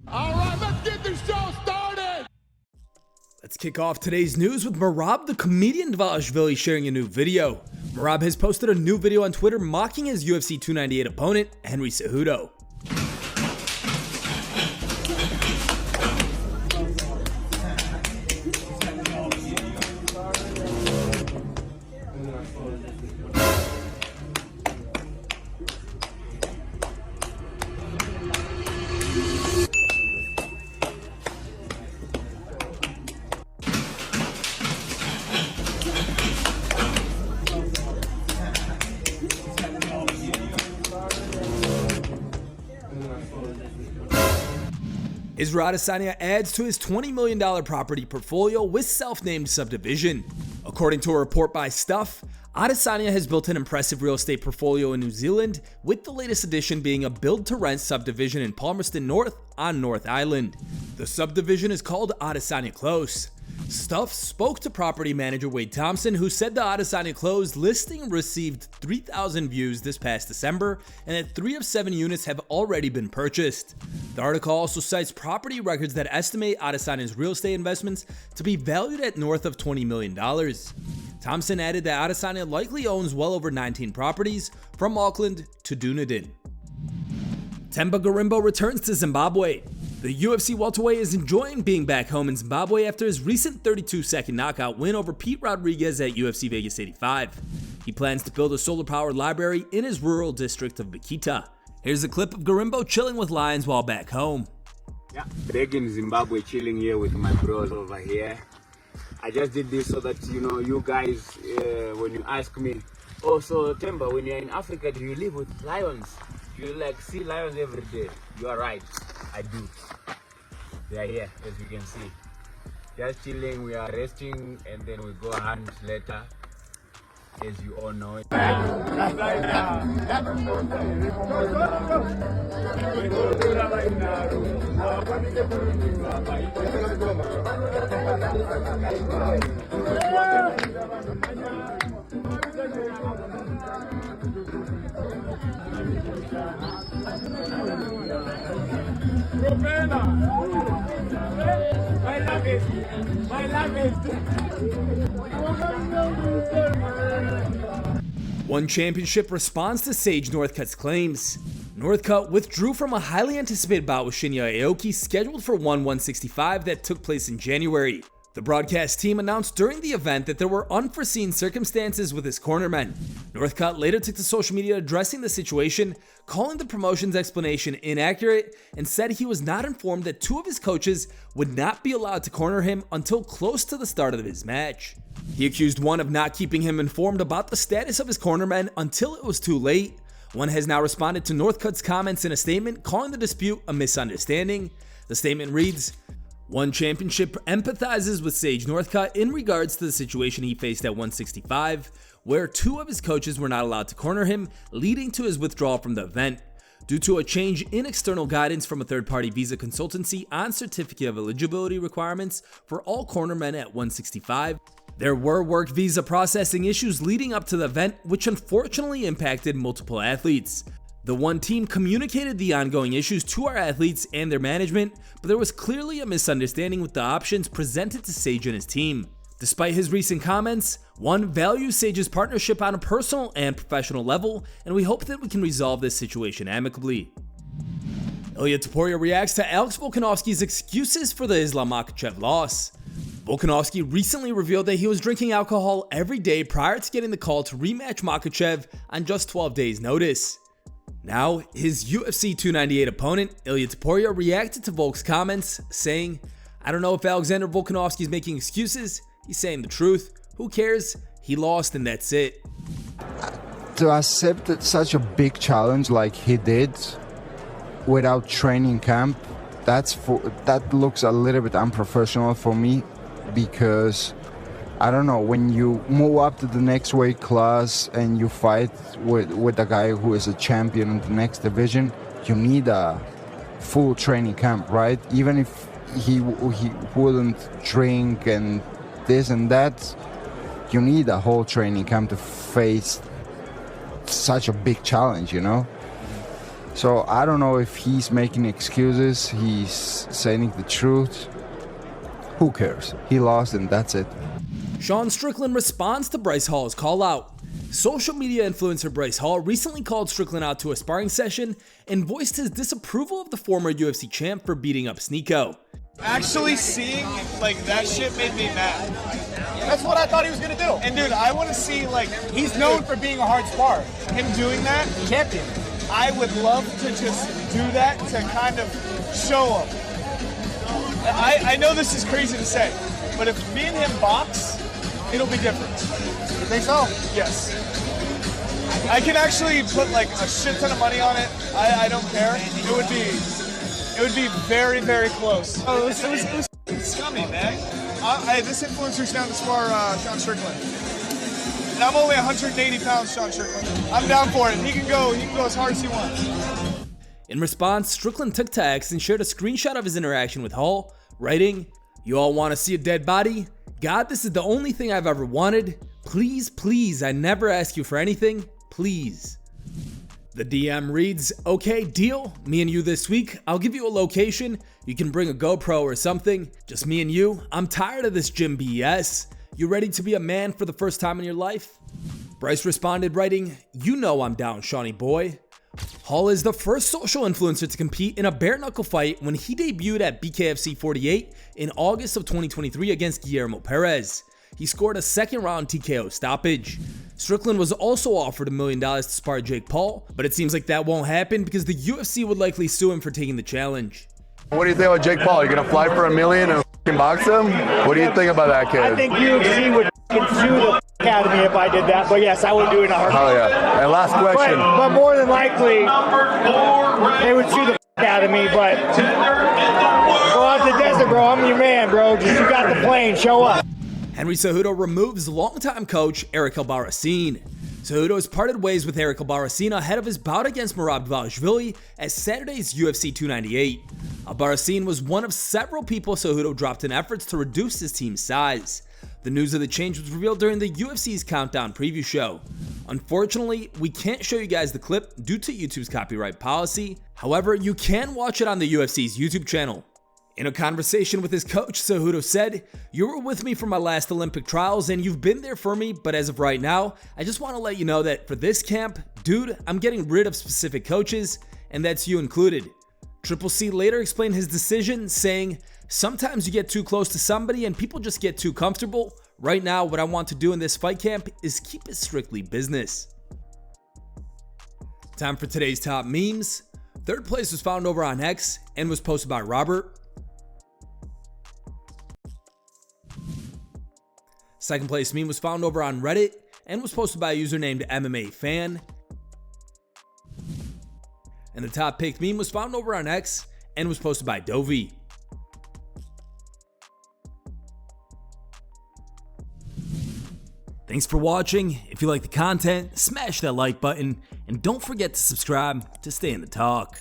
All right, let's get this show started. Let's kick off today's news with Merab, the comedian Dvalishvili, sharing a new video. Merab has posted a new video on Twitter mocking his UFC 298 opponent, Henry Cejudo. Israel Adesanya adds to his $20 million property portfolio with self-named subdivision. According to a report by Stuff, Adesanya has built an impressive real estate portfolio in New Zealand, with the latest addition being a build-to-rent subdivision in Palmerston North on North Island. The subdivision is called Adesanya Close. Stuff spoke to property manager Wade Thompson, who said the Adesanya Close listing received 3,000 views this past December and that 3 of 7 units have already been purchased. The article also cites property records that estimate Adesanya's real estate investments to be valued at north of $20 million. Thompson added that Adesanya likely owns well over 19 properties, from Auckland to Dunedin. Themba Gorimbo returns to Zimbabwe. The UFC welterweight is enjoying being back home in Zimbabwe after his recent 32-second knockout win over Pete Rodriguez at UFC Vegas 85. He plans to build a solar-powered library in his rural district of Bikita. Here's a clip of Gorimbo chilling with lions while back home. Yeah, back in Zimbabwe, chilling here with my bros over here. I just did this so that, you guys, when you ask me, oh, so Themba, when you're in Africa, do you live with lions? Do you see lions every day? You are right, I do. They are here, as you can see. Just chilling, we are resting, and then we go hunt later, as you all know. One Championship responds to Sage Northcutt's claims. Northcutt withdrew from a highly anticipated bout with Shinya Aoki scheduled for 1/165 that took place in January. The broadcast team announced during the event that there were unforeseen circumstances with his cornermen. Northcutt later took to social media addressing the situation, calling the promotion's explanation inaccurate, and said he was not informed that 2 of his coaches would not be allowed to corner him until close to the start of his match. He accused one of not keeping him informed about the status of his cornermen until it was too late. One has now responded to Northcutt's comments in a statement, calling the dispute a misunderstanding. The statement reads, "One Championship empathizes with Sage Northcutt in regards to the situation he faced at 165, where 2 of his coaches were not allowed to corner him, leading to his withdrawal from the event. Due to a change in external guidance from a third-party visa consultancy on certificate of eligibility requirements for all cornermen at 165, there were work visa processing issues leading up to the event, which unfortunately impacted multiple athletes. The One team communicated the ongoing issues to our athletes and their management, but there was clearly a misunderstanding with the options presented to Sage and his team. Despite his recent comments, One values Sage's partnership on a personal and professional level, and we hope that we can resolve this situation amicably." Ilia Topuria reacts to Alex Volkanovski's excuses for the Islam Makhachev loss. Volkanovski recently revealed that he was drinking alcohol every day prior to getting the call to rematch Makhachev on just 12 days' notice. Now, his UFC 298 opponent, Ilia Topuria, reacted to Volk's comments, saying, "I don't know if Alexander Volkanovski is making excuses. He's saying the truth. Who cares? He lost and that's it." To accept such a big challenge like he did without training camp, that looks a little bit unprofessional for me, because I don't know, when you move up to the next weight class and you fight with a guy who is a champion in the next division, you need a full training camp, right? Even if he wouldn't drink and this and that, you need a whole training camp to face such a big challenge, So I don't know if he's making excuses, he's saying the truth. Who cares? He lost and that's it. Sean Strickland responds to Bryce Hall's call out. Social media influencer Bryce Hall recently called Strickland out to a sparring session and voiced his disapproval of the former UFC champ for beating up Sneeko. Actually seeing like that shit made me mad. That's what I thought he was gonna do. And dude, I want to see like he's known for being a hard spar. Him doing that, champion. I would love to just do that to kind of show him. I know this is crazy to say, but if me and him box, it'll be different. You think so? Yes. I can actually put like a shit ton of money on it. I don't care. It would be very, very close. Oh, it was scummy, man. This influencer's down to spar Sean Strickland. And I'm only 180 pounds, Sean Strickland. I'm down for it. He can go as hard as he wants. In response, Strickland took to X and shared a screenshot of his interaction with Hall, writing, "You all want to see a dead body? God, this is the only thing I've ever wanted. Please, please, I never ask you for anything. Please." The DM reads, "Okay, deal. Me and you this week. I'll give you a location. You can bring a GoPro or something. Just me and you. I'm tired of this gym BS. You ready to be a man for the first time in your life?" Bryce responded writing, "You know I'm down, Shawnee boy." Hall is the first social influencer to compete in a bare-knuckle fight when he debuted at BKFC 48 in August of 2023 against Guillermo Perez. He scored a second-round TKO stoppage. Strickland was also offered $1 million to spar Jake Paul, but it seems like that won't happen because the UFC would likely sue him for taking the challenge. What do you think about Jake Paul? Are you going to fly for $1 million and f***ing box him? What do you think about that kid? I think UFC would sue the out of me if I did that, but yes, I would do it in a heartbeat. Oh yeah. And last question. But more than likely, they would sue the out of me, but go out to the desert, bro. I'm your man, bro. Just you got the plane, show up. Henry Cejudo removes longtime coach Eric ALBARRACIN. Cejudo has parted ways with Eric ALBARRACIN ahead of his bout against Merab Dvalishvili at Saturday's UFC 298. ALBARRACIN was one of several people Cejudo dropped in efforts to reduce his team's size. The news of the change was revealed during the UFC's Countdown preview show. Unfortunately, we can't show you guys the clip due to YouTube's copyright policy. However, you can watch it on the UFC's YouTube channel. In a conversation with his coach, Cejudo said, "You were with me for my last Olympic trials and you've been there for me, but as of right now, I just want to let you know that for this camp, dude, I'm getting rid of specific coaches, and that's you included." Triple C later explained his decision, saying, "Sometimes you get too close to somebody and people just get too comfortable. Right now, what I want to do in this fight camp is keep it strictly business." Time for today's top memes. Third place was found over on X and was posted by Robert. Second place meme was found over on Reddit and was posted by a user named MMA Fan. And the top picked meme was found over on X and was posted by Dovey. Thanks for watching. If you like the content, smash that like button and don't forget to subscribe to stay in the talk.